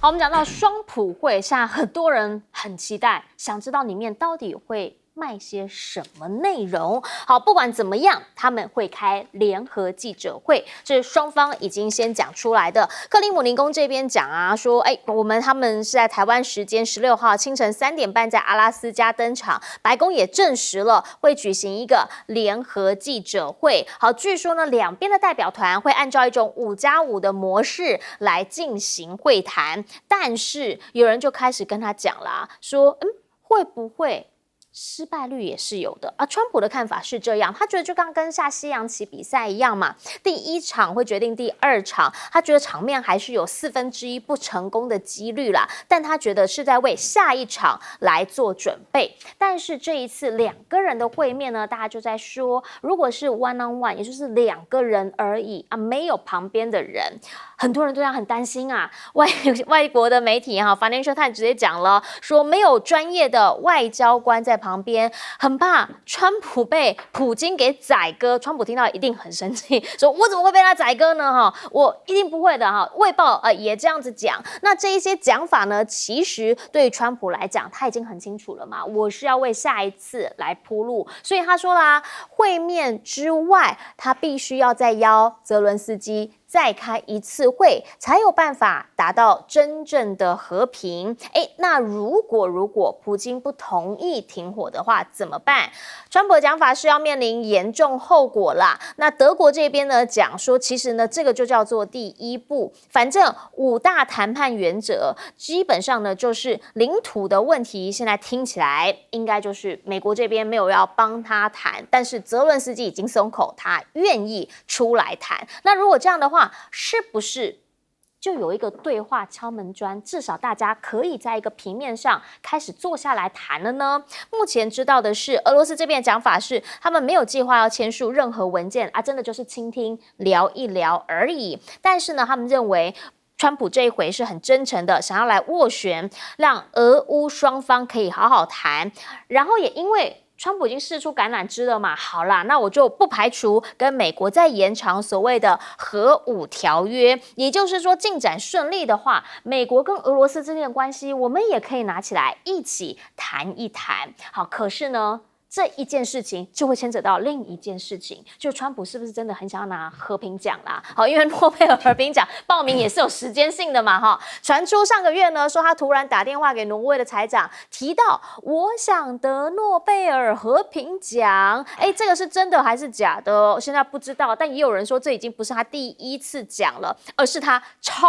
好，我们讲到双普会，现在很多人很期待，想知道里面到底会卖些什么内容。好，不管怎么样，他们会开联合记者会，这是双方已经先讲出来的。克里姆林宫这边讲啊，说，他们是在台湾时间16号清晨3点半在阿拉斯加登场，白宫也证实了会举行一个联合记者会。好，据说呢，两边的代表团会按照一种5+5的模式来进行会谈，但是有人就开始跟他讲啦，说，会不会失败率也是有的啊？川普的看法是这样，他觉得就刚跟下西洋棋比赛一样嘛，第一场会决定第二场，他觉得场面还是有1/4不成功的几率啦，但他觉得是在为下一场来做准备。但是这一次两个人的会面呢，大家就在说，如果是 one on one， 也就是2个人而已啊，没有旁边的人，很多人都这样很担心啊。外国的媒体哈 ，Financial Times 直接讲了，说没有专业的外交官在旁边，很怕川普被普京给宰割。川普听到一定很生气，说我怎么会被他宰割呢？哈，我一定不会的哈。卫报也这样子讲。那这一些讲法呢，其实对川普来讲，他已经很清楚了嘛，我是要为下一次来铺路。所以他说啦，会面之外，他必须要再邀泽伦斯基再开一次会，才有办法达到真正的和平。那如果普京不同意停火的话，怎么办？川普的讲法是要面临严重后果啦。那德国这边呢讲说，其实呢这个就叫做第一步，反正5大谈判原则，基本上呢就是领土的问题。现在听起来应该就是美国这边没有要帮他谈，但是泽伦斯基已经松口，他愿意出来谈。那如果这样的话，是不是就有一个对话敲门砖，至少大家可以在一个平面上开始坐下来谈了呢？目前知道的是，俄罗斯这边的讲法是，他们没有计划要签署任何文件啊，真的就是倾听聊一聊而已。但是呢，他们认为川普这一回是很真诚的，想要来斡旋，让俄乌双方可以好好谈，然后也因为川普已经释出橄榄枝了嘛，好啦，那我就不排除跟美国再延长所谓的核武条约，也就是说进展顺利的话，美国跟俄罗斯之间的关系，我们也可以拿起来一起谈一谈。好，可是呢，这一件事情就会牵扯到另一件事情，就川普是不是真的很想要拿和平奖啦？好，因为诺贝尔和平奖报名也是有时间性的嘛，哈。传出上个月呢，说他突然打电话给挪威的财长，提到我想得诺贝尔和平奖。这个是真的还是假的？现在不知道，但也有人说这已经不是他第一次讲了，而是他超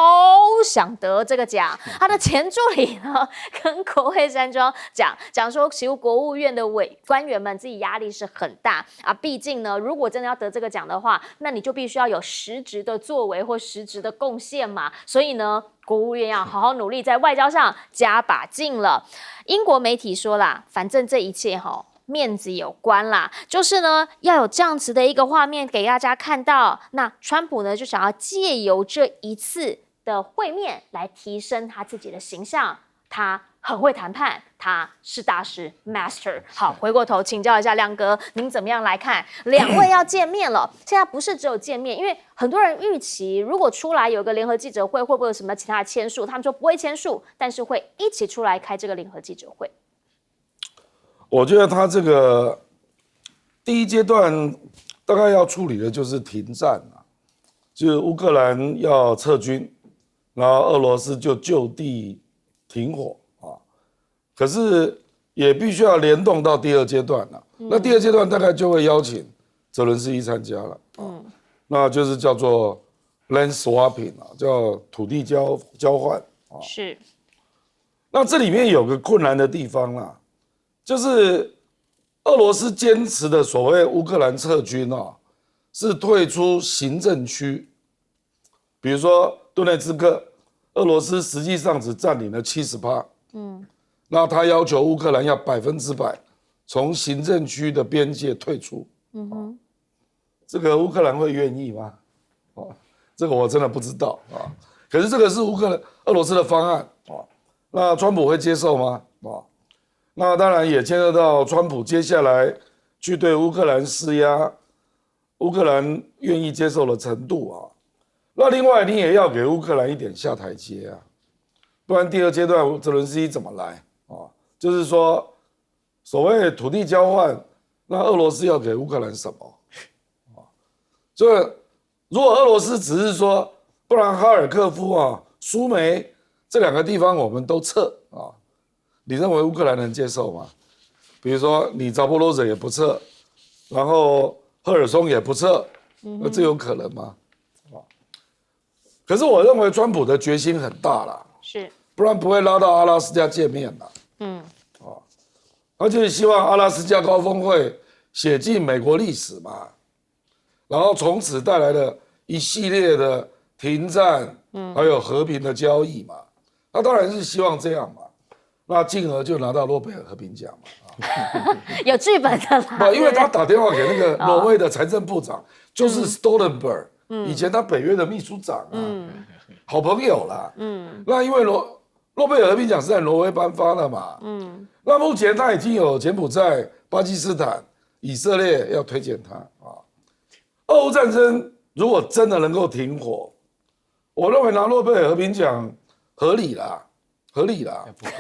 想得这个奖。他的前助理呢，跟国会山庄讲说，其实国务院的官员们自己压力是很大啊，毕竟呢，如果真的要得这个奖的话，那你就必须要有实质的作为或实质的贡献嘛。所以呢，国务院要好好努力，在外交上加把劲了。英国媒体说啦，反正这一切面子有关啦，就是呢要有这样子的一个画面给大家看到。那川普呢就想要借由这一次的会面来提升他自己的形象，他很会谈判，他是大师 master。 好，回过头请教一下亮哥，您怎么样来看两位要见面了？现在不是只有见面，因为很多人预期如果出来有个联合记者会，会不会有什么其他的签署？他们说不会签署，但是会一起出来开这个联合记者会。我觉得他这个第一阶段大概要处理的就是停战啊，就是乌克兰要撤军，然后俄罗斯就地停火啊。可是也必须要联动到第二阶段了。那第二阶段大概就会邀请泽伦斯基参加了，那就是叫做 land swapping 啊，叫土地交换啊。是。那这里面有个困难的地方啦，就是俄罗斯坚持的所谓乌克兰撤军啊，是退出行政区，比如说顿内茨克，俄罗斯实际上只占领了70%，那他要求乌克兰要100%从行政区的边界退出，这个乌克兰会愿意吗？这个我真的不知道啊。可是这个是俄罗斯的方案啊，那川普会接受吗？那当然也牵涉到川普接下来去对乌克兰施压，乌克兰愿意接受的程度啊。那另外你也要给乌克兰一点下台阶啊，不然第二阶段泽伦斯基怎么来啊？就是说，所谓土地交换，那俄罗斯要给乌克兰什么啊？所以，如果俄罗斯只是说，不然哈尔科夫啊、苏梅这2个地方我们都撤啊，你认为乌克兰能接受吗？比如说你扎波罗热也不撤，然后赫尔松也不撤，那这有可能吗？可是我认为川普的决心很大啦，是，不然不会拉到阿拉斯加见面啦。他就是希望阿拉斯加高峰会写进美国历史嘛，然后从此带来了一系列的停战，还有和平的交易嘛。他当然是希望这样嘛，那进而就拿到诺贝尔和平奖嘛。有剧本的啦。不，因为他打电话给那个挪威的财政部长，就是 Stoltenberg，以前他北约的秘书长啊，好朋友啦。那因为诺贝尔和平奖是在挪威颁发的嘛，那目前他已经有柬埔寨、巴基斯坦、以色列要推荐他啊。俄乌战争如果真的能够停火，我认为拿诺贝尔和平奖合理啦，合理啦，不够。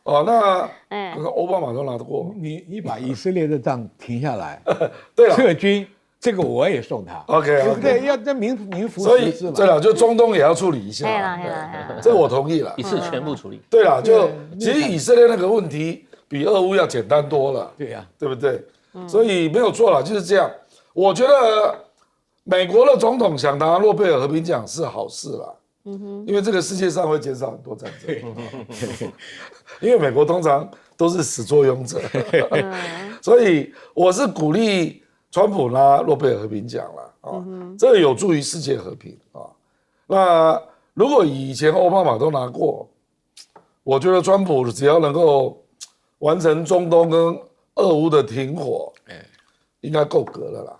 哦，那奥巴马都拿得过。你把以色列的仗停下来，对了，撤军，这个我也送他。OK， 对不对？要这名副所以实质嘛。对了，就中东也要处理一下。对啦，这个我同意了一。次全部处理。对了，就其实以色列那个问题比俄乌要简单多了。对呀，对不对？所以没有错了，就是这样。我觉得美国的总统想拿诺贝尔和平奖是好事啦。因为这个世界上会减少很多战争，因为美国通常都是始作俑者，所以我是鼓励川普拿诺贝尔和平奖啦，这个有助于世界和平啊。那如果以前奥巴马都拿过，我觉得川普只要能够完成中东跟俄乌的停火，应该够格了啦，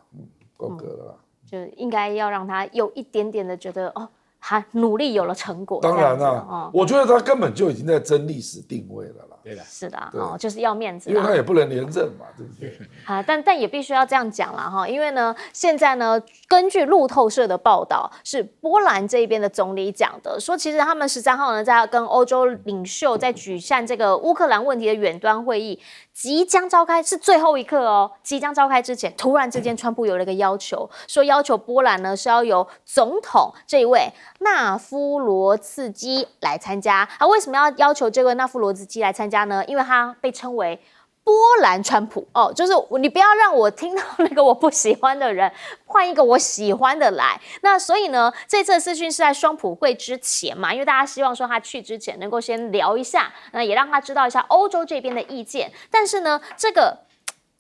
够格了啦。就应该要让他有一点点的觉得哦。他努力有了成果，当然啦，我觉得他根本就已经在争历史定位了啦。对的，是的，就是要面子，因为他也不能连任嘛，对不对？啊，但也必须要这样讲啦哈，因为呢，现在呢，根据路透社的报道，是波兰这边的总理讲的，说其实他们13号呢，在跟欧洲领袖在举办这个乌克兰问题的远端会议，即将召开，是最后一刻哦，即将召开之前，突然之间，川普有了一个要求，说要求波兰呢是要由总统这一位纳夫罗茨基来参加。为什么要求这位纳夫罗茨基来参加呢？因为他被称为波兰川普哦，就是你不要让我听到那个我不喜欢的人，换一个我喜欢的来。那所以呢，这次的视讯是在双普会之前嘛，因为大家希望说他去之前能够先聊一下，那也让他知道一下欧洲这边的意见。但是呢，这个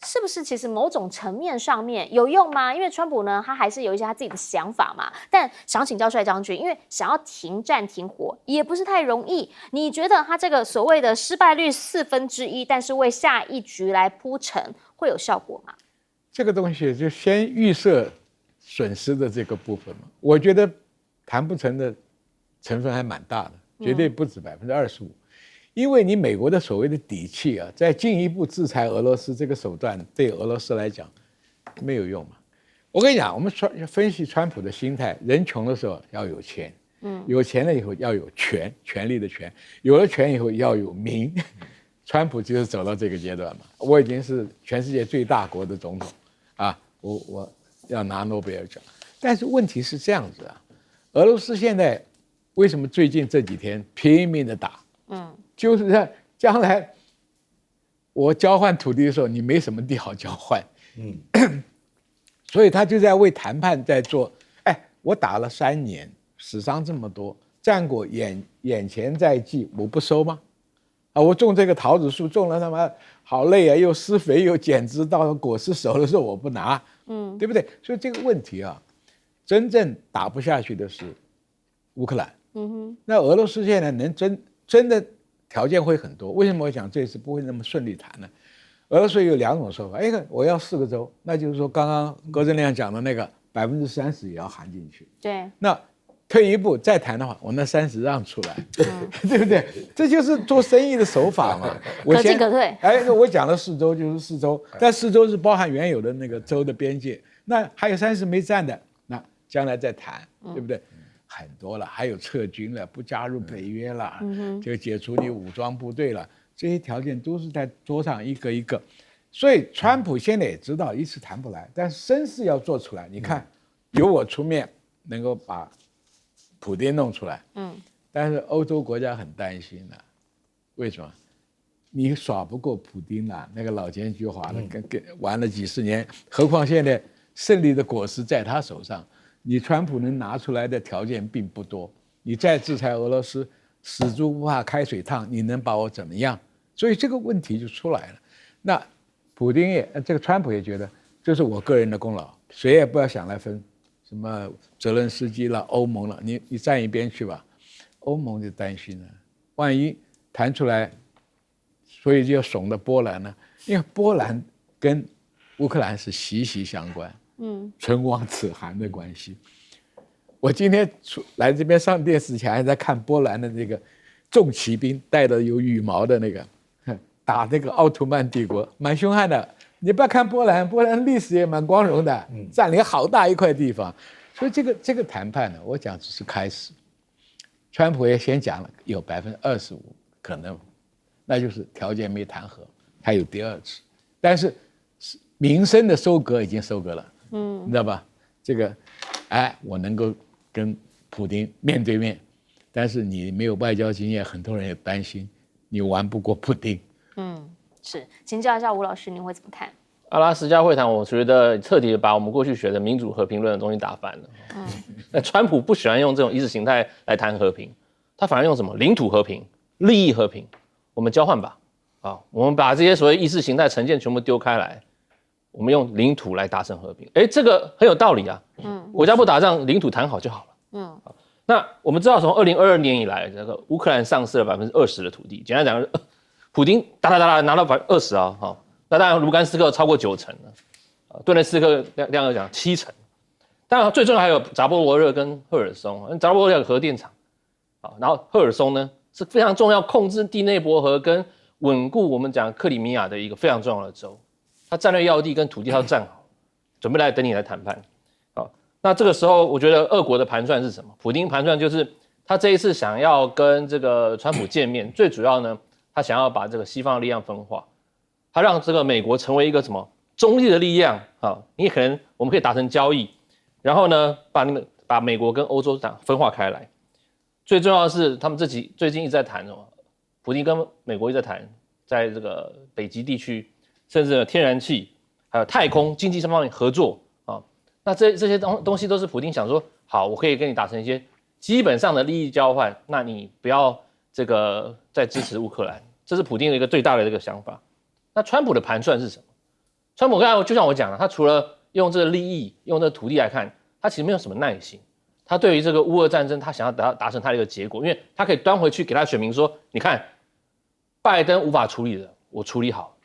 是不是其实某种层面上面有用吗？因为川普呢，他还是有一些他自己的想法嘛。但想请教帅将军，因为想要停战停火也不是太容易。你觉得他这个所谓的失败率1/4，但是为下一局来铺陈，会有效果吗？这个东西就先预设损失的这个部分嘛，我觉得谈不成的成分还蛮大的，绝对不止25%。因为你美国的所谓的底气啊，在进一步制裁俄罗斯这个手段，对俄罗斯来讲没有用嘛。我跟你讲，我们分析川普的心态，人穷的时候要有钱，有钱了以后要有权，权力的权，有了权以后要有名。川普就是走到这个阶段嘛，我已经是全世界最大国的总统啊，我要拿诺贝尔奖。但是问题是这样子啊，俄罗斯现在为什么最近这几天拼命的打？就是让将来我交换土地的时候，你没什么地好交换，所以他就在为谈判在做。我打了3年，死伤这么多，战果眼前在即，我不收吗？我种这个桃子树，种了他妈好累啊，又施肥又剪枝，到果实熟的时候我不拿，对不对？所以这个问题啊，真正打不下去的是乌克兰，那俄罗斯现在能真的条件会很多。为什么我讲这次不会那么顺利谈呢？俄罗斯有2种说法，一个我要4个州，那就是说刚刚郭正亮讲的那个30%也要含进去。对，那退一步再谈的话，我那30让出来，对不对？这就是做生意的手法嘛。可进可退。我讲了4州就是4州，但4州是包含原有的那个州的边界，那还有30没占的，那将来再谈，对不对？很多了，还有撤军了，不加入北约了，就解除你武装部队了，这些条件都是在桌上一个一个。所以川普现在也知道一次谈不来，但是声势要做出来。你看，由我出面能够把普丁弄出来，但是欧洲国家很担心的，为什么？你耍不过普丁了，那个老奸巨猾的，跟玩了几十年，何况现在胜利的果实在他手上，你川普能拿出来的条件并不多。你再制裁俄罗斯，死猪不怕开水烫，你能把我怎么样？所以这个问题就出来了。那普丁这个川普也觉得这是我个人的功劳，谁也不要想来分什么泽连斯基了、欧盟了，你站一边去吧。欧盟就担心了，万一谈出来，所以就怂的波兰呢，因为波兰跟乌克兰是息息相关，唇亡齿寒的关系。我今天来这边上电视前还在看波兰的那个重骑兵带的有羽毛的那个打那个奥图曼帝国，蛮凶悍的。你不要看波兰，波兰历史也蛮光荣的，占领好大一块地方。所以这个谈判呢，我讲只是开始。川普也先讲了，有25%可能，那就是条件没谈和，还有第二次。但是民生的收割已经收割了，你知道吧？这个，我能够跟普丁面对面，但是你没有外交经验，很多人也担心你玩不过普丁。是，请教一下吴老师，您会怎么看？阿拉斯加会谈，我觉得彻底把我们过去学的民主和平论的东西打翻了。那川普不喜欢用这种意识形态来谈和平，他反而用什么领土和平、利益和平，我们交换吧。我们把这些所谓意识形态成见全部丢开来，我们用领土来达成和平。这个很有道理啊。国家不打仗，领土谈好就好了。那我们知道，从2022年以来，这个乌克兰丧失了20%的土地。简单讲，普丁哒拿到20%啊。那当然，卢甘斯克超过90%了，顿涅茨克亮哥讲70%。当然，最重要还有扎波罗热跟赫尔松，扎波罗热有核电厂，然后赫尔松呢是非常重要，控制第内伯河跟稳固我们讲克里米亚的一个非常重要的州，它战略要地跟土地它都占好，准备来等你来谈判。那这个时候，我觉得俄国的盘算是什么？普丁盘算就是他这一次想要跟这个川普见面，最主要呢，他想要把这个西方的力量分化。他让这个美国成为一个什么中立的力量你可能我们可以达成交易，然后呢把美国跟欧洲分化开来。最重要的是，他们最近一直在谈什么？普丁跟美国一直在谈，在这个北极地区，甚至天然气还有太空经济上方面合作那这些东西都是普丁想说，好，我可以跟你达成一些基本上的利益交换，那你不要这个再支持乌克兰，这是普丁的一个最大的这个想法。那川普的盘算是什么？川普刚才就像我讲了，他除了用这个利益、用这个土地来看，他其实没有什么耐心。他对于这个乌俄战争，他想要达成他的一个结果，因为他可以端回去给他选民说：“你看，拜登无法处理的，我处理好。”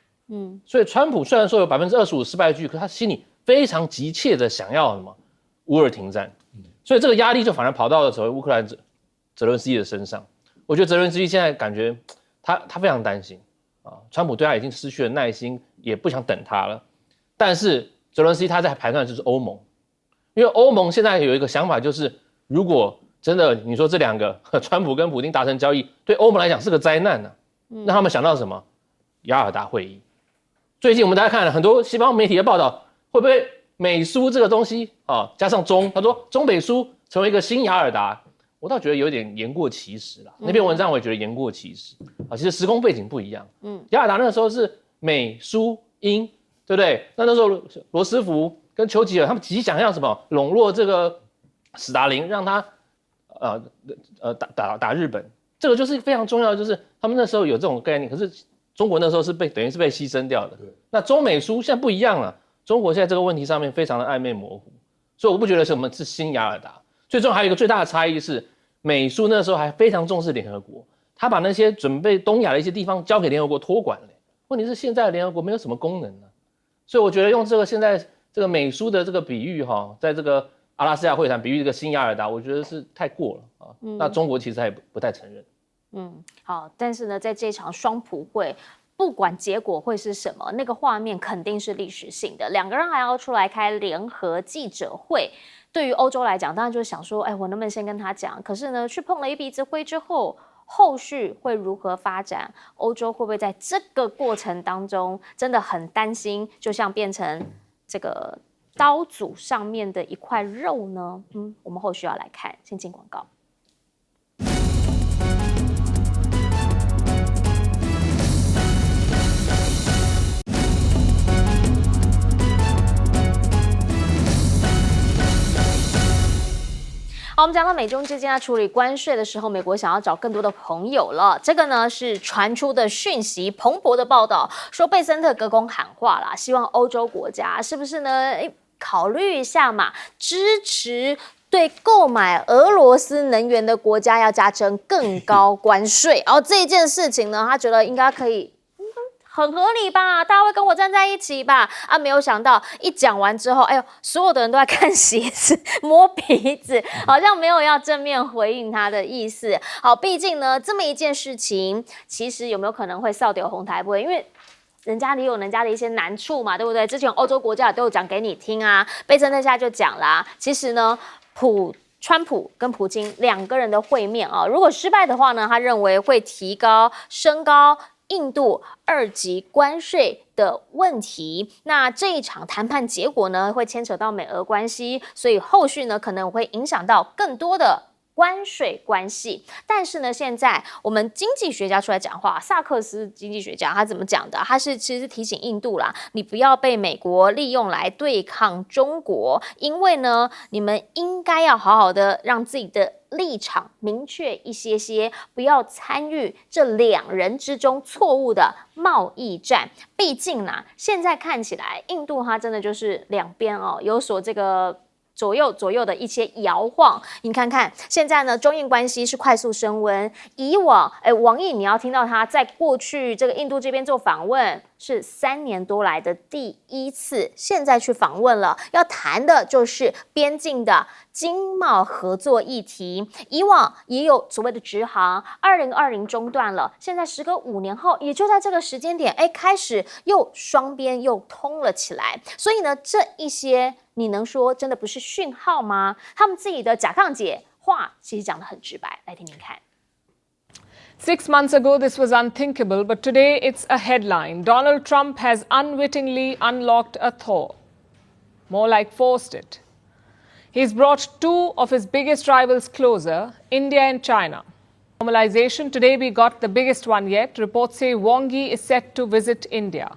所以川普虽然说有25%失败率，可他心里非常急切的想要什么乌俄停战，所以这个压力就反而跑到了所谓乌克兰泽伦斯基的身上。我觉得泽伦斯基现在感觉他非常担心。川普对他已经失去了耐心，也不想等他了。但是泽伦斯基他在盘算就是欧盟，因为欧盟现在有一个想法，就是如果真的你说这两个川普跟普丁达成交易，对欧盟来讲是个灾难呢。那他们想到什么？雅尔达会议。最近我们大家看了很多西方媒体的报道，会不会美苏这个东西加上他说中北苏成为一个新雅尔达？我倒觉得有点言过其实啦。那篇文章我也觉得言过其实其实时空背景不一样。雅尔达那个时候是美苏英，对不对？那时候罗斯福跟丘吉尔他们极想要什么笼络这个史达林，让他打日本。这个就是非常重要的，就是他们那时候有这种概念。可是中国那时候是等于是被牺牲掉的。那中美苏现在不一样了，中国现在这个问题上面非常的暧昧模糊，所以我不觉得什么是新雅尔达。最重要还有一个最大的差异是，美苏那时候还非常重视联合国，他把那些准备东亚的一些地方交给联合国托管了。问题是现在的联合国没有什么功能呢，所以我觉得用这个现在这个美苏的这个比喻在这个阿拉斯加会谈比喻这个新雅尔达，我觉得是太过了那中国其实还不太承认。好，但是呢，在这场双普会，不管结果会是什么，那个画面肯定是历史性的。两个人还要出来开联合记者会，对于欧洲来讲，当然就是想说，哎，我能不能先跟他讲？可是呢，去碰了一鼻子灰之后，后续会如何发展？欧洲会不会在这个过程当中真的很担心，就像变成这个刀俎上面的一块肉呢？我们后续要来看，先进广告。好，我们讲到美中之间在处理关税的时候，美国想要找更多的朋友了。这个呢是传出的讯息，彭博的报道说，贝森特隔空喊话啦，希望欧洲国家是不是呢？考虑一下嘛，支持对购买俄罗斯能源的国家要加征更高关税。然后这一件事情呢，他觉得应该可以。很合理吧，大家会跟我站在一起吧？啊，没有想到一讲完之后，哎呦，所有的人都在看鞋子、摸鼻子，好像没有要正面回应他的意思。好，毕竟呢，这么一件事情，其实有没有可能会扫掉红台不会？因为人家也有人家的一些难处嘛，对不对？之前欧洲国家都有讲给你听啊。贝森特下就讲啦，其实呢，川普跟普京两个人的会面啊，如果失败的话呢，他认为会升高印度2级关税的问题。那这一场谈判结果呢，会牵扯到美俄关系，所以后续呢可能会影响到更多的关税关系。但是呢，现在我们经济学家出来讲话，萨克斯经济学家他怎么讲的？他其实是提醒印度啦，你不要被美国利用来对抗中国，因为呢，你们应该要好好的让自己的立场明确一些，不要参与这两人之中错误的贸易战。毕竟啦，现在看起来印度它真的就是两边有所这个左右的一些摇晃。你看看现在呢，中印关系是快速升温。以往王毅你要听到他在过去这个印度这边做访问是3年多来的第一次，现在去访问了，要谈的就是边境的经贸合作议题。以往也有所谓的直航，2020中断了，现在时隔5年后，也就在这个时间点，开始又双边又通了起来。所以呢，这一些你能说真的不是讯号吗？他们自己的假杠姐话其实讲得很直白，来听听看。6 months ago, this was unthinkable, but today it's a headline. Donald Trump has unwittingly unlocked a thaw. More like forced it. He's brought 2 of his biggest rivals closer, India and China. Normalization, today we got the biggest one yet. Reports say Wang Yi is set to visit India.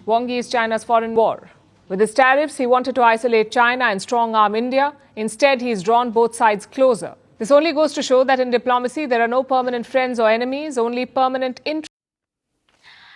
Wang Yi is China's foreign war. With his tariffs, he wanted to isolate China and strong-arm India. Instead, he's drawn both sides closer. This only goes to show that in diplomacy, there are no permanent friends or enemies, only permanent interests.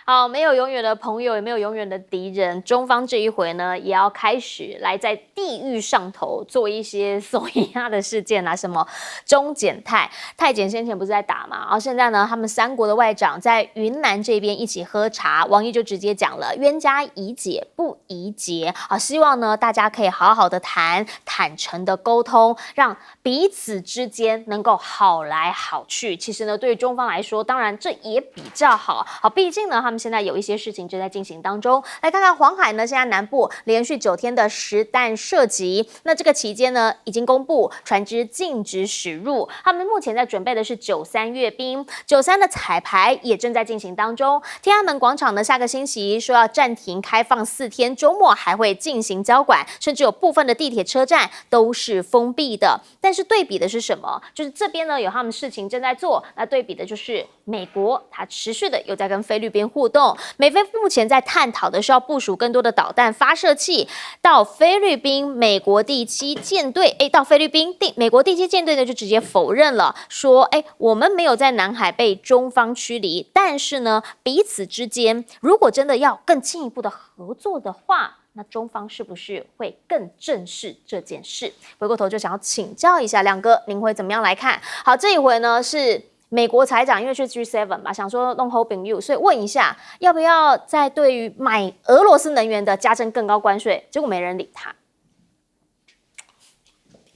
好，没有永远的朋友，也没有永远的敌人。中方这一回呢，也要开始来在地狱上头做一些索伊亚的事件啊，什么中检泰检先前不是在打嘛，然后现在呢，他们3国的外长在云南这边一起喝茶，王毅就直接讲了，冤家宜解不宜结啊，希望呢大家可以好好的谈，坦诚的沟通，让彼此之间能够好来好去。其实呢，对于中方来说，当然这也比较好，毕竟呢，他们现在有一些事情正在进行当中。来看看黄海呢，现在南部连续9天的实弹射击，那这个期间呢，已经公布船只禁止驶入。他们目前在准备的是93阅兵，93的彩排也正在进行当中。天安门广场呢，下个星期说要暂停开放4天，周末还会进行交管，甚至有部分的地铁车站都是封闭的。但是对比的是什么？就是这边呢有他们事情正在做，那对比的就是美国，它持续的有在跟菲律宾互动。美菲目前在探讨的是要部署更多的导弹发射器到菲律宾，美国第7舰队到菲律宾，美国第7舰队呢就直接否认了，说我们没有在南海被中方驱离，但是呢彼此之间如果真的要更进一步的合作的话，那中方是不是会更正视这件事？回过头就想要请教一下亮哥，您会怎么样来看？好，这一回呢是美国财长，因为是 G7 嘛，想说弄好朋友，所以问一下，要不要在对于买俄罗斯能源的加征更高关税？结果没人理他。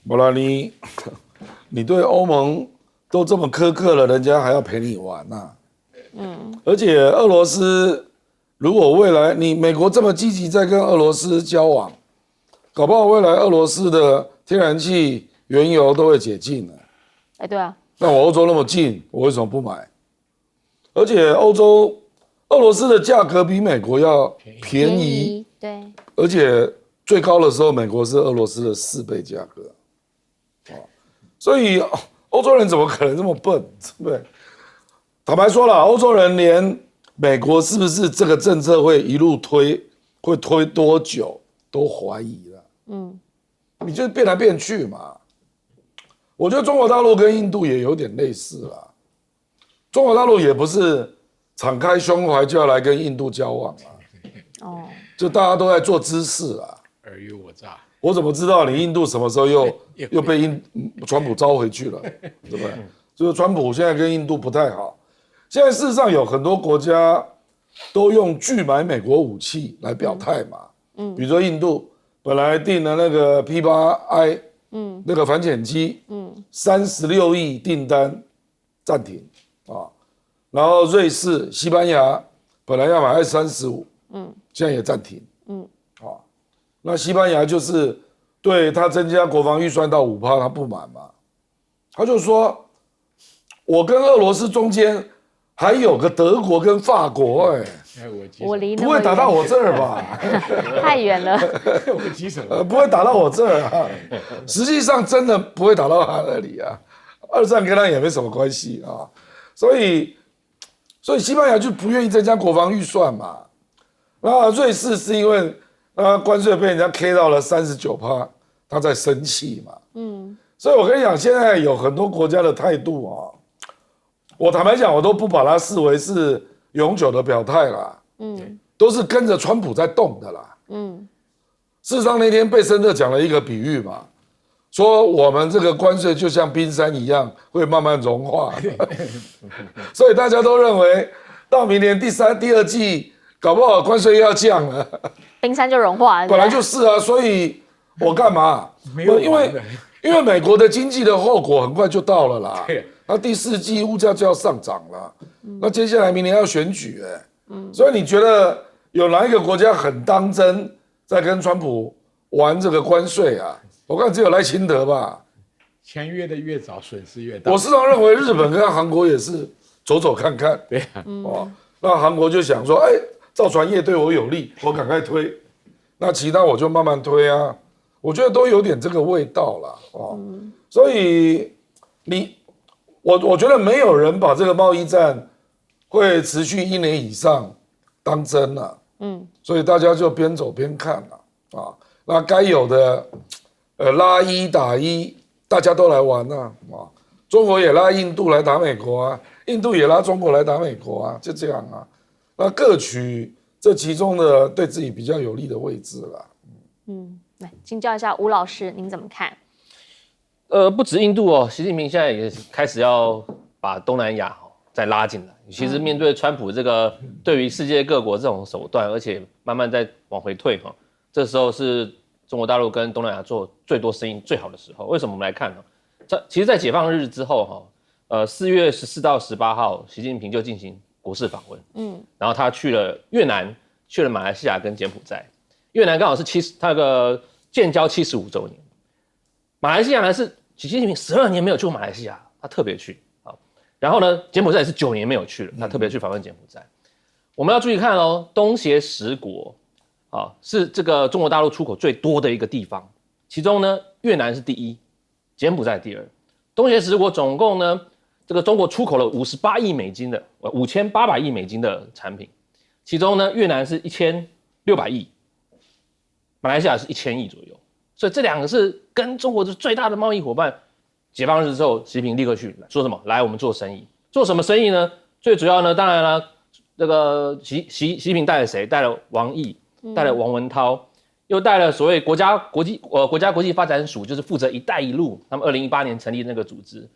不然你对欧盟都这么苛刻了，人家还要陪你玩啊？而且俄罗斯如果未来美国这么积极在跟俄罗斯交往，搞不好未来俄罗斯的天然气、原油都会解禁了。对啊，那我欧洲那么近，我为什么不买？而且俄罗斯的价格比美国要便宜，对，而且最高的时候，美国是俄罗斯的4倍价格。所以欧洲人怎么可能这么笨？对不对？坦白说了，欧洲人连美国是不是这个政策会一路推，会推多久都怀疑了。你就变来变去嘛。我觉得中国大陆跟印度也有点类似啦。中国大陆也不是敞开胸怀就要来跟印度交往啊。就大家都在做姿势啊，尔虞我诈。我怎么知道你印度什么时候又被川普招回去了，对不对？就是川普现在跟印度不太好。现在事实上有很多国家都用拒买美国武器来表态嘛。比如说印度本来订了那个 P8I，那个反潜机，36亿订单暂停啊。然后瑞士、西班牙本来要买35，现在也暂停。那西班牙就是对他增加国防预算到5%，他不满嘛，他就说，我跟俄罗斯中间还有个德国跟法国，我离那不会打到我这儿吧？太远了，我急什么？不会打到我这儿啊。实际上真的不会打到他那里啊，二战跟他也没什么关系啊，所以西班牙就不愿意增加国防预算嘛。那瑞士是因为关税被人家 K 到了39%，他在生气嘛。所以我跟你讲，现在有很多国家的态度啊，我坦白讲，我都不把它视为是永久的表态啦。都是跟着川普在动的啦。事实上那天贝森特讲了一个比喻嘛，说我们这个关税就像冰山一样，会慢慢融化。所以大家都认为到明年第二季，搞不好关税又要降了。冰山就融化了。本来就是啊，所以我干嘛？因为美国的经济的后果很快就到了啦。那第4季物价就要上涨了。那接下来明年要选举，所以你觉得有哪一个国家很当真在跟川普玩这个关税啊？我看只有赖清德吧。签约的越早，损失越大。我时常认为日本跟韩国也是走走看看。对啊，那韩国就想说，造船业对我有利，我赶快推，那其他我就慢慢推啊。我觉得都有点这个味道啦。所以我觉得没有人把这个贸易战会持续1年以上当真了。所以大家就边走边看了。那该有的拉一打一，大家都来玩了。中国也拉印度来打美国啊，印度也拉中国来打美国啊，就这样啊。那各取这其中的对自己比较有利的位置啦。来请教一下吴老师，您怎么看？不止印度哦，习近平现在也开始要把东南亚再拉进来。其实面对川普这个对于世界各国这种手段，而且慢慢在往回退这时候是中国大陆跟东南亚做最多生意最好的时候。为什么我们来看呢？其实，在解放日之后4月14到18号，习近平就进行国事访问。然后他去了越南，去了马来西亚跟柬埔寨。越南刚好是他个建交75周年，马来西亚呢是习近平12年没有去过马来西亚，他特别去。然后呢，柬埔寨也是9年没有去了，他特别去访问柬埔寨。我们要注意看东协10国是这个中国大陆出口最多的一个地方，其中呢越南是第1，柬埔寨第2。东协10国总共呢，这个中国出口了58亿美金的5800亿美金的产品，其中呢越南是1600亿，马来西亚是1000亿左右。所以这2个是跟中国是最大的贸易伙伴。解放日之后，习近平立刻去说什么？来，我们做生意。做什么生意呢？最主要呢，当然了，这个习近平带了谁？带了王毅，带了王文涛，又带了所谓国家国际发展署，就是负责"一带一路"，他们2018年成立的那个组织。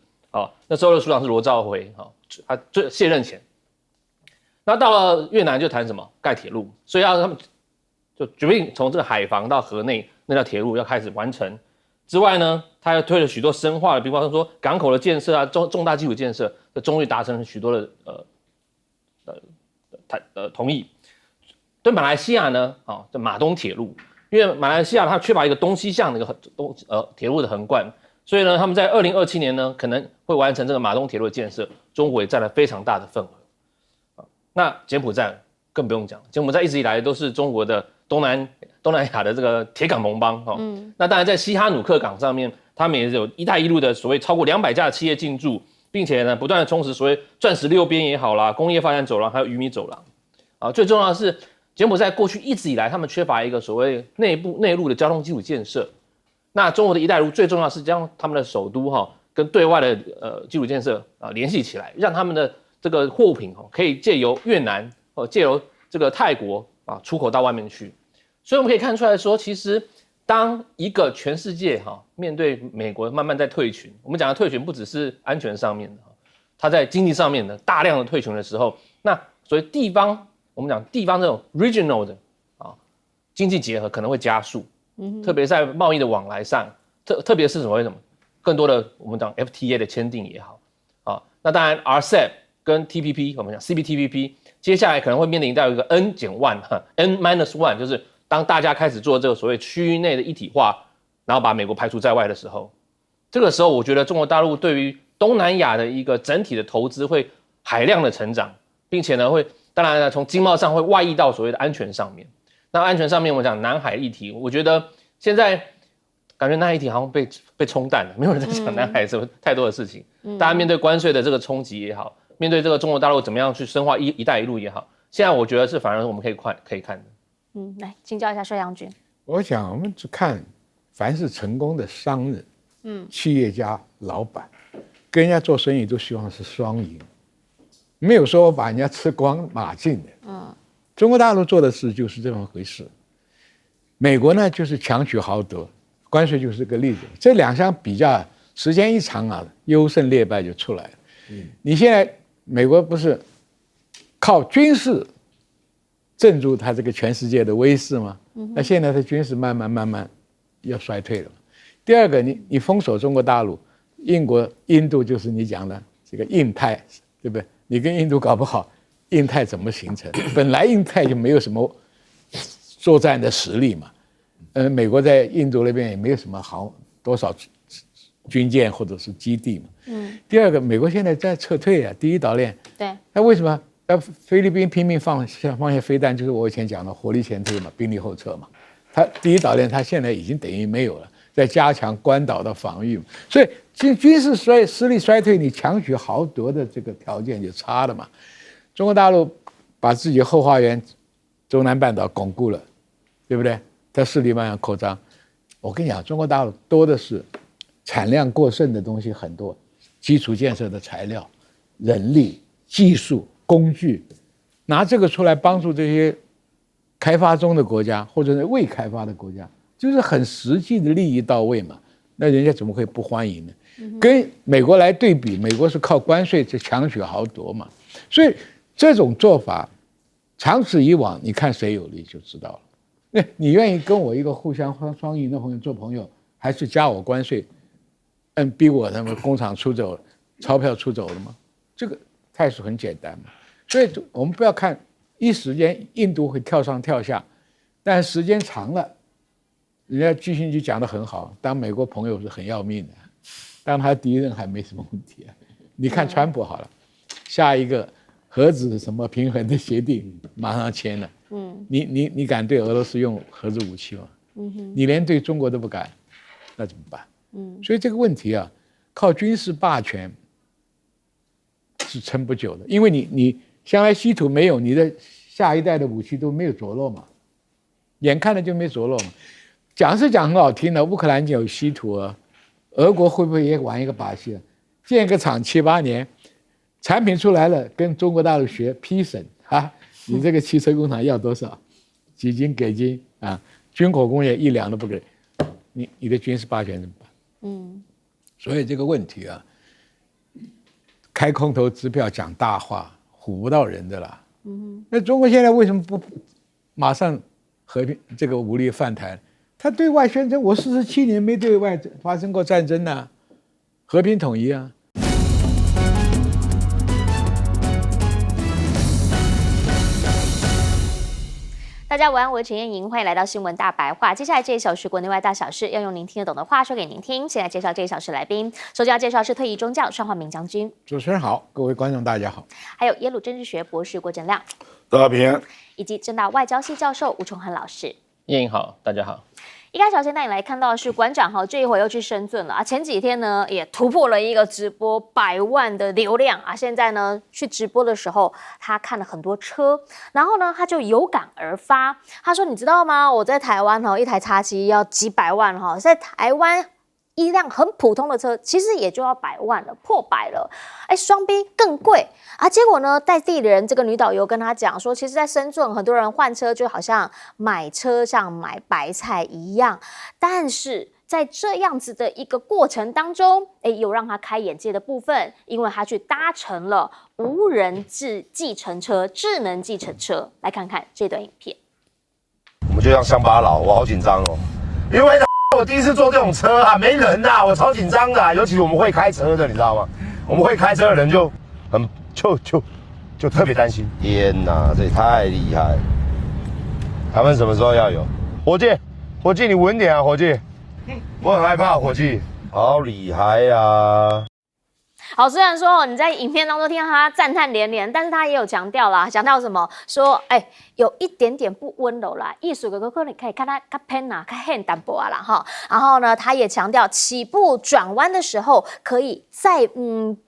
那时候的署长是罗兆辉，他卸任前，那到了越南就谈什么？盖铁路，所以他们就决定从这个海防到河内那条铁路要开始完成。之外呢，他又推了许多深化的，比方说港口的建设啊，重大基础建设，终于达成了许多的同意。对马来西亚呢，这马东铁路，因为马来西亚它缺乏一个东西向的一个铁路的横贯，所以呢，他们在2027年呢可能会完成这个马东铁路的建设，中国也占了非常大的份额。那柬埔寨更不用讲，柬埔寨一直以来都是中国的东南亚的这个铁港盟邦那当然在西哈努克港上面，他们也有“一带一路”的所谓超过200家的企业进驻，并且呢不断的充实所谓钻石六边也好啦，工业发展走廊还有鱼米走廊最重要的是。柬埔寨过去一直以来，他们缺乏一个所谓内陆的交通基础建设。那中国的一带一路最重要是将他们的首都跟对外的基础建设联系起来，让他们的这个货物品可以借由越南借由这个泰国出口到外面去。所以我们可以看出来说，其实当一个全世界面对美国慢慢在退群，我们讲的退群不只是安全上面的，它在经济上面的大量的退群的时候，那所谓地方。我们讲地方这种 regional 的经济结合可能会加速，特别在贸易的往来上，特别是什么更多的我们讲 FTA 的签订也好那当然 RCEP 跟 TPP 我们讲 CPTPP 接下来可能会面临到一个 N-1 就是当大家开始做这个所谓区域内的一体化，然后把美国排除在外的时候，这个时候我觉得中国大陆对于东南亚的一个整体的投资会海量的成长，并且呢会。当然呢，从经贸上会外溢到所谓的安全上面。那安全上面，我讲南海议题，我觉得现在感觉南海议题好像被冲淡了，没有人在讲南海什么太多的事情。大家面对关税的这个冲击也好，面对这个中国大陆怎么样去深化一带一路也好，现在我觉得是反而我们可以看的。来请教一下帅阳君。我想我们只看凡是成功的商人，企业家、老板，跟人家做生意都希望是双赢。没有说把人家吃光马尽的，中国大陆做的事就是这么回事。美国呢就是强取豪夺，关税就是个例子。这两相比较，时间一长优胜劣败就出来了。你现在美国不是靠军事镇住它这个全世界的威势吗？那现在它军事慢慢要衰退了。第二个，你封锁中国大陆，印度就是你讲的这个印太，对不对？你跟印度搞不好，印太怎么形成？本来印太就没有什么作战的实力嘛。美国在印度那边也没有什么多少军舰或者是基地嘛。第二个，美国现在在撤退第一岛链。对。那为什么菲律宾拼命放下飞弹？就是我以前讲的火力前推嘛，兵力后撤嘛。它第一岛链它现在已经等于没有了，在加强关岛的防御嘛。所以军事实力衰退，你强取豪夺的这个条件就差了嘛。中国大陆把自己后花园中南半岛巩固了，对不对？它势力慢慢扩张。我跟你讲，中国大陆多的是产量过剩的东西很多，基础建设的材料、人力、技术、工具，拿这个出来帮助这些开发中的国家或者是未开发的国家，就是很实际的利益到位嘛。那人家怎么会不欢迎呢？跟美国来对比，美国是靠关税去强取豪夺嘛，所以这种做法长此以往，你看谁有利就知道了。那你愿意跟我一个互相双赢的朋友做朋友，还是加我关税，逼我他们工厂出走，钞票出走了吗？这个态势很简单嘛。所以我们不要看一时间印度会跳上跳下，但时间长了。人家基辛格讲得很好，当美国朋友是很要命的，当他敌人还没什么问题你看川普好了，下一个核子什么平衡的协定马上签了，你敢对俄罗斯用核子武器吗？你连对中国都不敢，那怎么办？所以这个问题靠军事霸权是撑不久的，因为你将来稀土没有，你的下一代的武器都没有着落嘛，眼看着就没着落嘛。讲是讲很好听的，乌克兰有稀土俄国会不会也玩一个把戏建个厂7、8年，产品出来了，跟中国大陆学批审你这个汽车工厂要多少，几斤给斤军火工业1两都不给，你的军事霸权怎么办？所以这个问题开空头支票讲大话，唬不到人的啦。那中国现在为什么不马上和平这个武力犯台？他对外宣称我47年没对外发生过战争和平统一大家晚安，我是陈燕莹，欢迎来到新闻大白话。接下来这一小时国内外大小事，要用您听得懂的话说给您听。现在介绍这一小时来宾，首先要介绍是退役中将尚焕明将军。主持人好，各位观众大家好。还有耶鲁政治学博士郭正亮，大家平安。以及政大外交系教授吴崇恒老师。燕莹好，大家好。一开始先带你来看到的是馆长这一回又去深圳了啊！前几天呢也突破了一个直播100万的流量啊！现在呢去直播的时候，他看了很多车，然后呢他就有感而发，他说：“你知道吗？我在台湾一台X7要几百万在台湾。”一辆很普通的车，其实也就要100万了，破100了。双 B 更贵啊！结果呢，在地人这个女导游跟他讲说，其实，在深圳很多人换车就好像买车像买白菜一样，但是在这样子的一个过程当中，有让他开眼界的部分，因为他去搭乘了无人计程车、智能计程车。来看看这段影片。我们就像乡巴佬，我好紧张哦，因为我第一次坐这种车啊，没人啊，我超紧张的尤其我们会开车的，你知道吗？我们会开车的人就特别担心。天哪，这也太厉害！他们什么时候要有？伙计，你稳点啊，伙计，我很害怕，伙计，好厉害呀！好，虽然说你在影片当中听到他赞叹连连，但是他也有强调啦，强调什么？说有一点点不温柔啦，艺术的可能可以看他较偏啦，较很淡薄啦哈。然后呢，他也强调起步转弯的时候可以再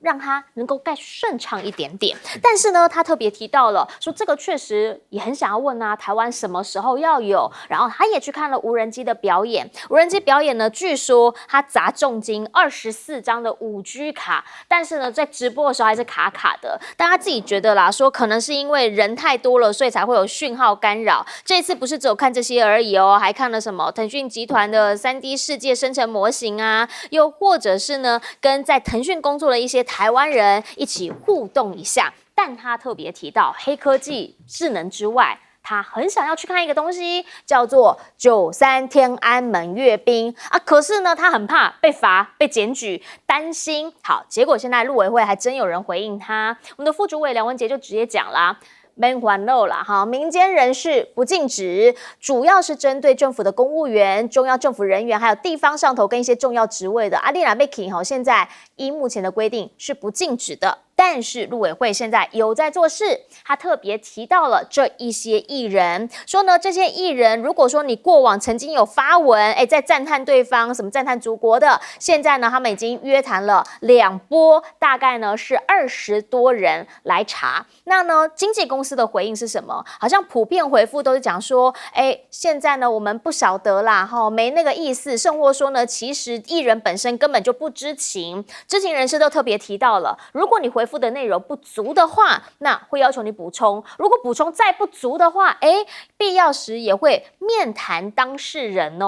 让他能够更顺畅一点点。但是呢，他特别提到了说这个确实也很想要问啊，台湾什么时候要有？然后他也去看了无人机的表演，无人机表演呢，据说他砸重金24张的5G 卡。但是呢，在直播的时候还是卡卡的，但他自己觉得啦，说可能是因为人太多了，所以才会有讯号干扰。这次不是只有看这些而已还看了什么腾讯集团的3D 世界生成模型啊，又或者是呢，跟在腾讯工作的一些台湾人一起互动一下。但他特别提到黑科技、智能之外，他很想要去看一个东西，叫做93天安门阅兵啊。可是呢，他很怕被罚、被检举，担心。好，结果现在陆委会还真有人回应他，我们的副主委梁文杰就直接讲啦。免还漏啦哈，民间人士不禁止，主要是针对政府的公务员、中央政府人员，还有地方上头跟一些重要职位的。利兰贝 k 现在依目前的规定是不禁止的。但是陆委会现在有在做事，他特别提到了这一些艺人，说呢，这些艺人如果说你过往曾经有发文，在赞叹对方，什么赞叹祖国的，现在呢，他们已经约谈了2波，大概呢是20多人来查。那呢，经纪公司的回应是什么？好像普遍回复都是讲说，现在呢我们不晓得啦，没那个意思，甚或说呢，其实艺人本身根本就不知情，知情人士都特别提到了，如果你回复的内容不足的话，那会要求你补充。如果补充再不足的话，必要时也会面谈当事人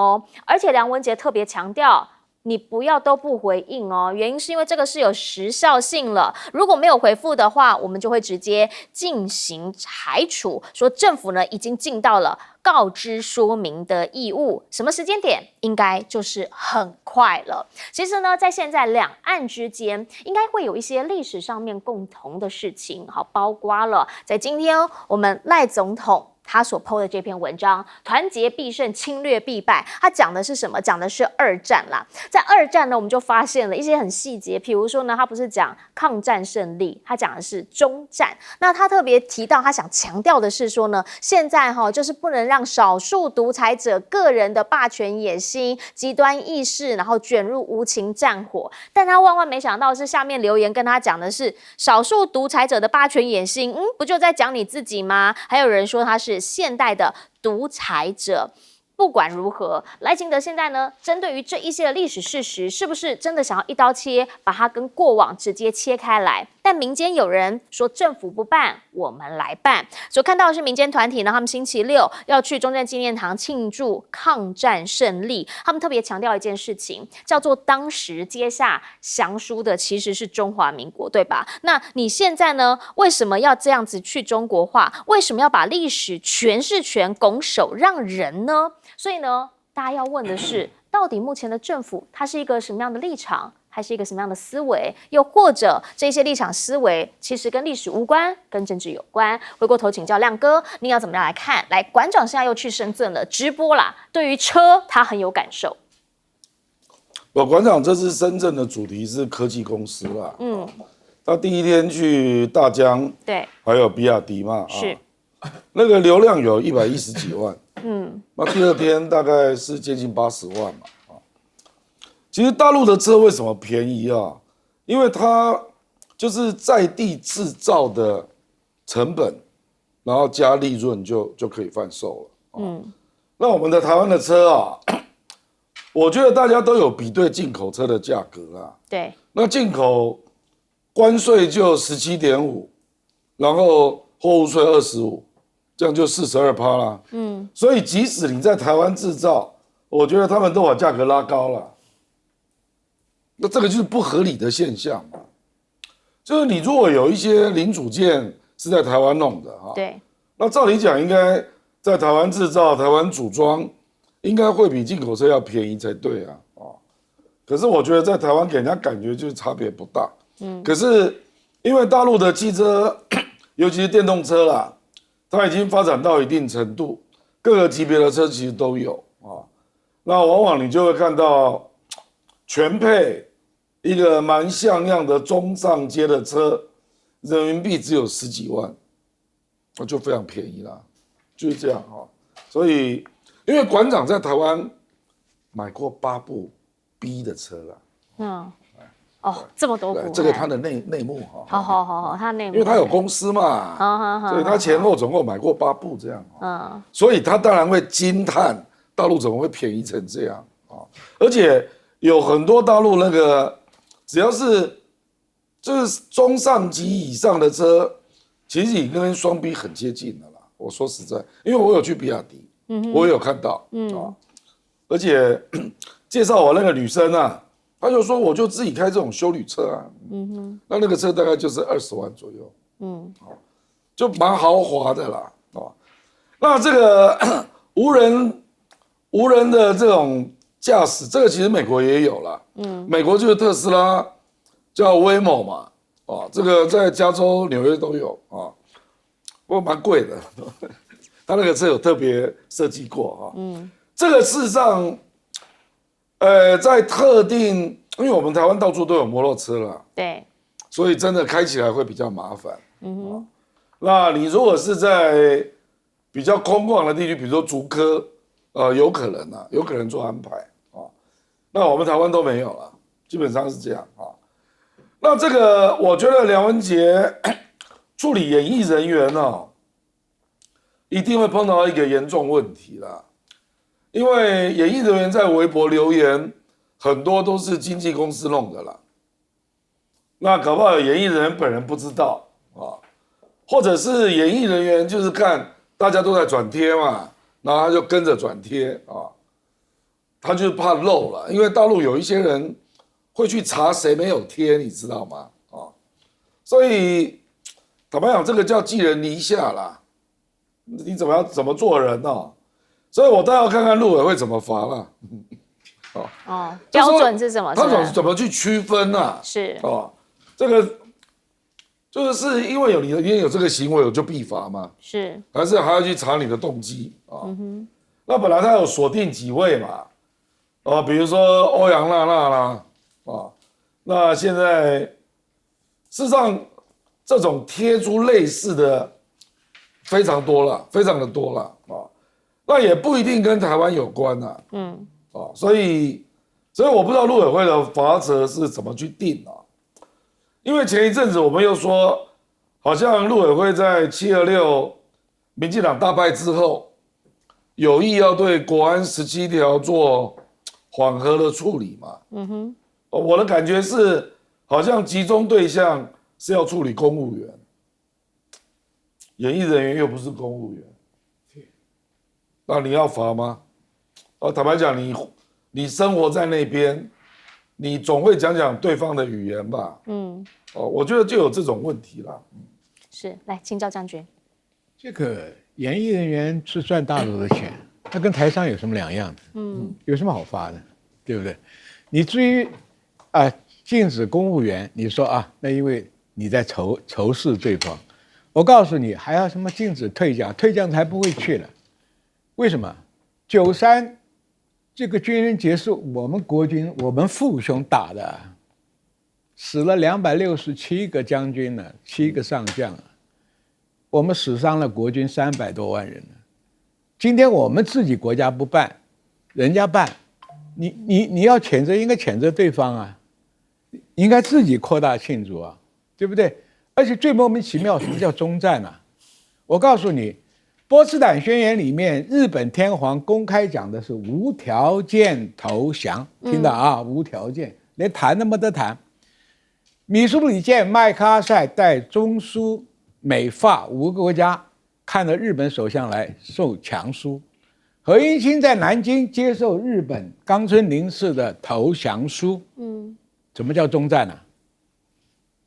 而且梁文杰特别强调，你不要都不回应原因是因为这个是有时效性了，如果没有回复的话，我们就会直接进行裁处。说政府呢已经尽到了告知说明的义务，什么时间点？应该就是很快了。其实呢，在现在两岸之间，应该会有一些历史上面共同的事情，包括了在今天我们赖总统他所 po 的这篇文章，团结必胜，侵略必败。他讲的是什么？讲的是2战啦。在2战呢，我们就发现了一些很细节，比如说呢，他不是讲抗战胜利，他讲的是中战。那他特别提到，他想强调的是说呢，现在就是不能让少数独裁者个人的霸权野心、极端意识，然后卷入无情战火。但他万万没想到是下面留言跟他讲的是少数独裁者的霸权野心，不就在讲你自己吗？还有人说他是现代的独裁者。不管如何，赖清德现在呢，针对于这一些的历史事实，是不是真的想要一刀切，把它跟过往直接切开来？但民间有人说政府不办，我们来办。所看到的是民间团体呢，他们星期六要去中正纪念堂庆祝抗战胜利。他们特别强调一件事情，叫做当时接下降书的其实是中华民国，对吧？那你现在呢，为什么要这样子去中国化？为什么要把历史诠释权拱手让人呢？所以呢，大家要问的是，到底目前的政府它是一个什么样的立场？还是一个什么样的思维？又或者这些立场思维其实跟历史无关，跟政治有关？回过头请教亮哥，您要怎么样来看？来，馆长现在又去深圳了，直播啦，对于车他很有感受。我馆长这次深圳的主题是科技公司啦，他第一天去大疆，对，还有比亚迪嘛，是，那个流量有110几万，那第二天大概是接近80万嘛，其实大陆的车为什么便宜啊？因为它就是在地制造的成本，然后加利润就可以贩售了，那我们的台湾的车啊。我觉得大家都有比对进口车的价格啦。对，那进口关税就17.5%，然后货物税25%，这样就42%啦。所以即使你在台湾制造，我觉得他们都把价格拉高了。那这个就是不合理的现象嘛。就是你如果有一些零组件是在台湾弄的哈，对，那照理讲应该在台湾制造、台湾组装。应该会比进口车要便宜才对啊，可是我觉得在台湾给人家感觉就是差别不大，可是因为大陆的汽车，尤其是电动车啦，它已经发展到一定程度，各个级别的车其实都有啊，那往往你就会看到全配一个蛮像样的中上阶的车，人民币只有10几万，那就非常便宜啦，就是这样啊，所以。因为馆长在台湾买过8部 B 的车了，这么多部，这个他的内幕哈，好，他内幕，因为他有公司嘛，所以他前后总共买过8部这样，所以他当然会惊叹大陆怎么会便宜成这样啊，而且有很多大陆那个只要是就是中上级以上的车，其实已经跟双 B 很接近了啦。我说实在，因为我有去比亚迪。我也有看到，而且介绍我那个女生啊，她就说我就自己开这种休旅车啊，那个车大概就是20万左右，就蛮豪华的啦，那这个无人的这种驾驶，这个其实美国也有啦，美国就是特斯拉叫 Waymo 嘛，这个在加州、纽约都有啊，不过蛮贵的。他那个车有特别设计过这个事实上，在特定，因为我们台湾到处都有摩托车啦，对，所以真的开起来会比较麻烦。那你如果是在比较空旷的地区，比如说竹科，有可能做安排那我们台湾都没有了，基本上是这样那这个我觉得梁文杰处理演艺人员一定会碰到一个严重问题啦，因为演艺人员在微博留言很多都是经纪公司弄的啦，那搞不好演艺人员本人不知道或者是演艺人员就是看大家都在转贴嘛，然后他就跟着转贴他就怕漏了，因为大陆有一些人会去查谁没有贴，你知道吗？所以坦白讲，这个叫寄人篱下啦。你怎么做人所以我倒要看看陆委会怎么罚了。标准是什么？他怎么去区分啊？是这个就是因为你有这个行为，我就必罚嘛？是，还要去查你的动机那本来他有锁定几位嘛？比如说欧阳娜娜啦那现在事实上这种贴出类似的。非常多了，非常的多了那也不一定跟台湾有关所以我不知道陆委会的罚则是怎么去定因为前一阵子我们又说，好像陆委会在726民进党大败之后，有意要对国安17条做缓和的处理嘛，我的感觉是，好像集中对象是要处理公务员。演艺人员又不是公务员，那你要罚吗？坦白讲，你生活在那边，你总会讲讲对方的语言吧？我觉得就有这种问题啦。是，来请教将军。这个演艺人员是赚大陆的钱，那跟台商有什么两样的？有什么好罚的？对不对？你至于禁止公务员，你说啊，那因为你在仇视对方。我告诉你，还要什么禁止退将，退将才不会去了。为什么？93这个军人结束，我们国军我们父兄打的，死了267个将军呢，7个上将啊，我们死伤了国军300多万人呢。今天我们自己国家不办，人家办，你要谴责，应该谴责对方啊，应该自己扩大庆祝啊，对不对？而且最莫名其妙，什么叫终战啊？我告诉你，波茨坦宣言里面，日本天皇公开讲的是无条件投降，听到啊？无条件，连谈都没得谈。米苏里舰麦克阿塞带中苏美法5个国家看了日本首相来受强书，何应钦在南京接受日本冈村宁次的投降书。怎么叫终战呢？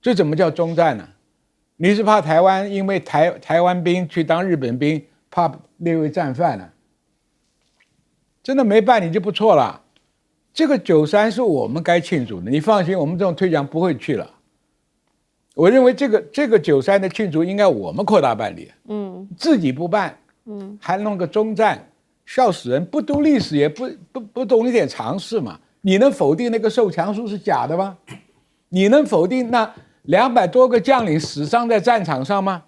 这怎么叫终战呢？你是怕台湾因为台湾兵去当日本兵，怕列为战犯呢？真的没办你就不错了。这个93是我们该庆祝的，你放心，我们这种退将不会去了。我认为这个93的庆祝应该我们扩大办理，自己不办，还弄个终战，笑死人！不读历史也不懂一点常识嘛？你能否定那个受强书是假的吗？你能否定那200多个将领死伤在战场上吗？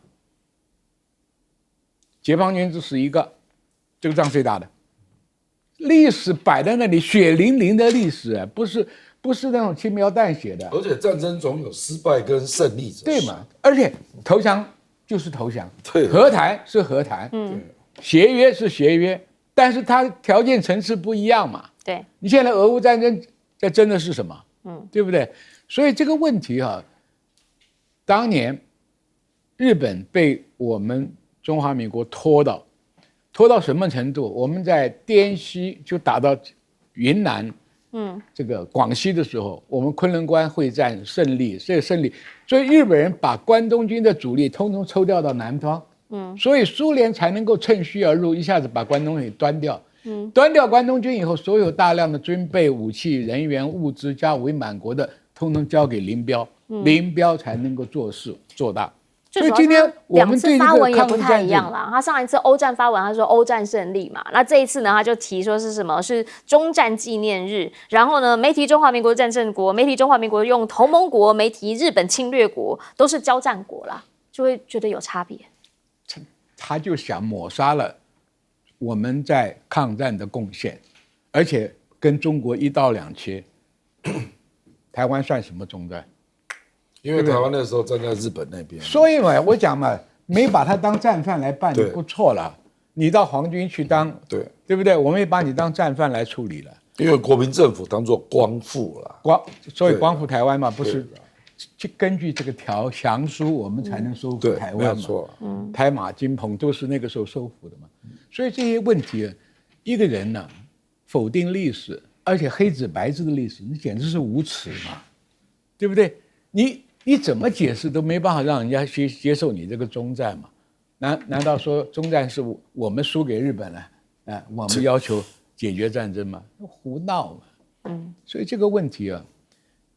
解放军只死1个，这个仗谁打的？历史摆在那里，血淋淋的历史，不是那种轻描淡写的。而且战争总有失败跟胜利者，对嘛？而且投降就是投降，对，和谈是和谈，协约是协约，但是它条件层次不一样嘛。对，你现在俄乌战争在争的是什么？对不对？所以这个问题啊，当年日本被我们中华民国拖到什么程度？我们在滇西就打到云南，这个广西的时候，我们昆仑关会战胜利，这个胜利，所以日本人把关东军的主力通通抽调到南方，所以苏联才能够趁虚而入，一下子把关东给端掉。端掉关东军以后，所有大量的军备、武器、人员、物资加伪满国的，通通交给林彪，林彪才能够做事做大。所以今天我们对这个发文也不抗日战争，太一样啦。他上一次欧战发文，他说欧战胜利嘛，那这一次呢，他就提说是什么？是中战纪念日。然后呢，没提中华民国战胜国，没提中华民国用同盟国，没提日本侵略国，都是交战国啦，就会觉得有差别。他就想抹杀了我们在抗战的贡献，而且跟中国一刀两切。台湾算什么中战？因为台湾那时候站在日本那边，所以嘛，我讲嘛，没把他当战犯来办就不错了。你到皇军去当，对不对？我们也把你当战犯来处理了。因为国民政府当作光复了，所以光复台湾嘛，不是就根据这个降书，我们才能收复台湾嘛。没有错，台马金鹏都是那个时候收复的嘛。所以这些问题，一个人呢否定历史，而且黑纸白字的历史，你简直是无耻嘛，对不对？你怎么解释都没办法让人家接受你这个终战嘛？难道说终战是我们输给日本了？我们要求解决战争吗？胡闹嘛！所以这个问题啊，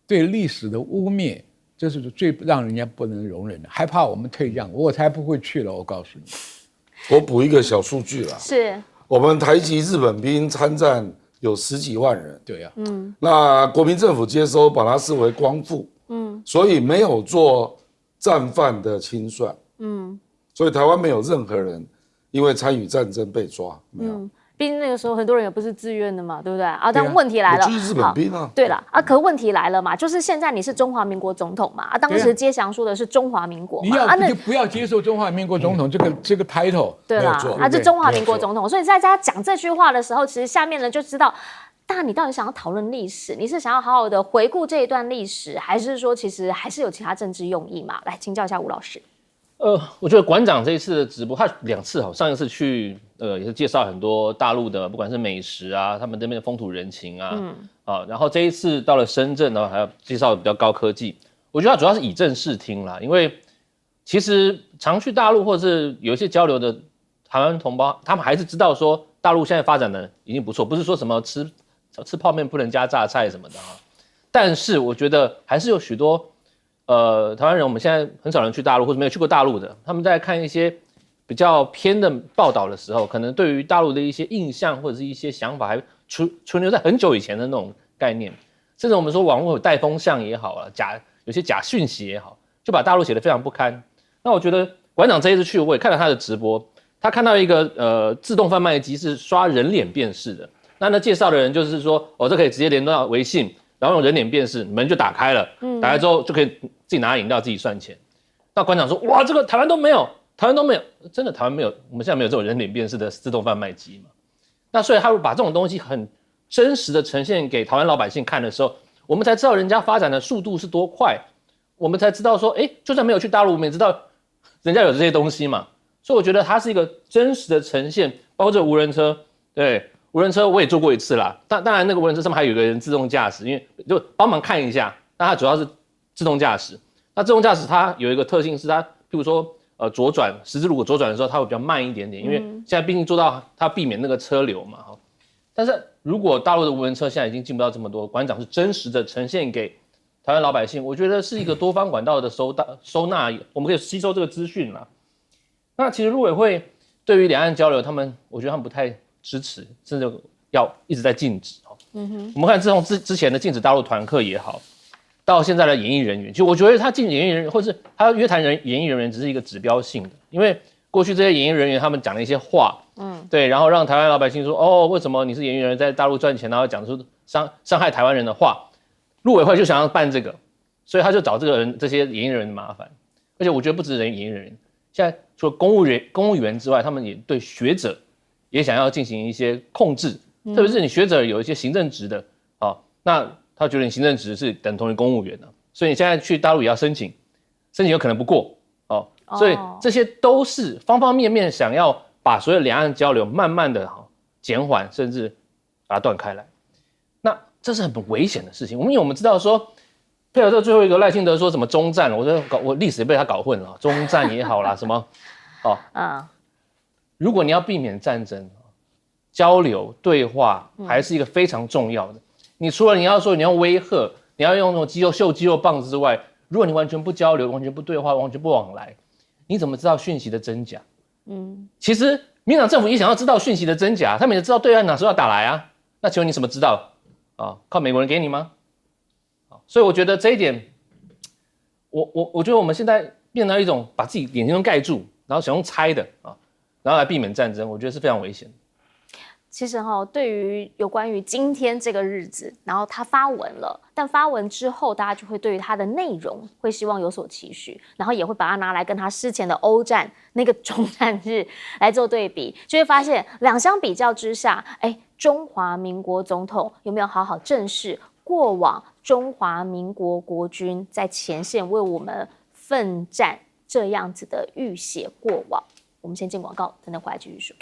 对历史的污蔑，这是最让人家不能容忍的。还怕我们退将，我才不会去了。我告诉你，我补一个小数据啦，是我们台籍日本兵参战有10几万人，对呀，那国民政府接收，把它视为光复，所以没有做战犯的清算，所以台湾没有任何人因为参与战争被抓，没有。毕竟那个时候很多人也不是自愿的嘛，对不对啊？但问题来了，我就是日本兵啊。对了啊，可问题来了嘛，就是现在你是中华民国总统嘛，啊，当时接降书的是中华民国嘛，你就不要接受中华民国总统这个 title， 对啦，他是中华民国总统，所以在他讲这句话的时候，其实下面人就知道，你到底想要讨论历史，你是想要好好的回顾这一段历史，还是说其实还是有其他政治用意嘛？来请教一下吴老师。我觉得馆长这一次的直播，他2次好，上一次去也是介绍很多大陆的，不管是美食啊，他们这边的风土人情啊，然后这一次到了深圳呢，还要介绍比较高科技。我觉得他主要是以正视听啦，因为其实常去大陆或者是有一些交流的台湾同胞，他们还是知道说大陆现在发展的已经不错，不是说什么吃泡面不能加榨菜什么的但是我觉得还是有许多台湾人，我们现在很少人去大陆或者没有去过大陆的，他们在看一些比较偏的报道的时候，可能对于大陆的一些印象或者是一些想法还存留在很久以前的那种概念，甚至我们说网络有带风向也好啊，有些假讯息也好，就把大陆写得非常不堪。那我觉得馆长这一次去，我也看了他的直播，他看到一个自动贩卖机是刷人脸辨识的，那介绍的人就是说，这可以直接联动到微信，然后用人脸辨识，门就打开了，打开之后就可以自己拿饮料自己算钱。那馆长说，哇，这个台湾都没有，真的台湾没有，我们现在没有这种人脸辨识的自动贩卖机嘛。那所以他把这种东西很真实的呈现给台湾老百姓看的时候，我们才知道人家发展的速度是多快，我们才知道说，就算没有去大陆，我们也知道人家有这些东西嘛。所以我觉得它是一个真实的呈现，包括这个无人车，对，无人车我也坐过一次啦。当然那个无人车上面还有一个人自动驾驶，因为就帮忙看一下，但它主要是自动驾驶。那自动驾驶它有一个特性是它，譬如说左转，十字路口左转的时候它会比较慢一点点，因为现在毕竟做到它避免那个车流嘛。但是如果大陆的无人车现在已经进不到这么多，馆长是真实的呈现给台湾老百姓，我觉得是一个多方管道的收纳，我们可以吸收这个资讯啦。那其实陆委会对于两岸交流，我觉得他们不太支持，甚至要一直在禁止。我们看自从之前的禁止大陆团客也好，到现在的演艺人员，其实我觉得他禁止演艺人员，或是他约谈演艺人员，只是一个指标性的，因为过去这些演艺人员他们讲了一些话，对，然后让台湾老百姓说，为什么你是演艺人员在大陆赚钱，然后讲出伤害台湾人的话，陆委会就想要办这个，所以他就找这些演艺人员的麻烦。而且我觉得不止演艺人员，现在除了公务员之外，他们也对学者也想要进行一些控制，特别是你学者有一些行政职的，那他觉得你行政职是等同于公务员的，所以你现在去大陆也要申请有可能不过，所以这些都是方方面面想要把所有两岸交流慢慢的减缓，甚至把它断开来。那这是很危险的事情，因为我们知道说，佩尔特最后一个赖清德说什么中战，我历史也被他搞混了，中战也好啦，什么如果你要避免战争，交流对话还是一个非常重要的。你除了你要威吓，你要用那种秀肌肉棒子之外，如果你完全不交流，完全不对话，完全不往来，你怎么知道讯息的真假？其实民进党政府也想要知道讯息的真假，他们也知道对岸哪时候要打来啊。那请问你怎么知道？靠美国人给你吗？所以我觉得这一点，我觉得我们现在变成一种把自己眼睛都盖住，然后想用猜的然后来避免战争，我觉得是非常危险的。其实对于有关于今天这个日子，然后他发文了，但发文之后，大家就会对于他的内容会希望有所期许，然后也会把它拿来跟他之前的欧战那个中战日来做对比，就会发现两相比较之下，中华民国总统有没有好好正视过往中华民国国军在前线为我们奋战这样子的浴血过往？我们先进广告，等等回来继续说。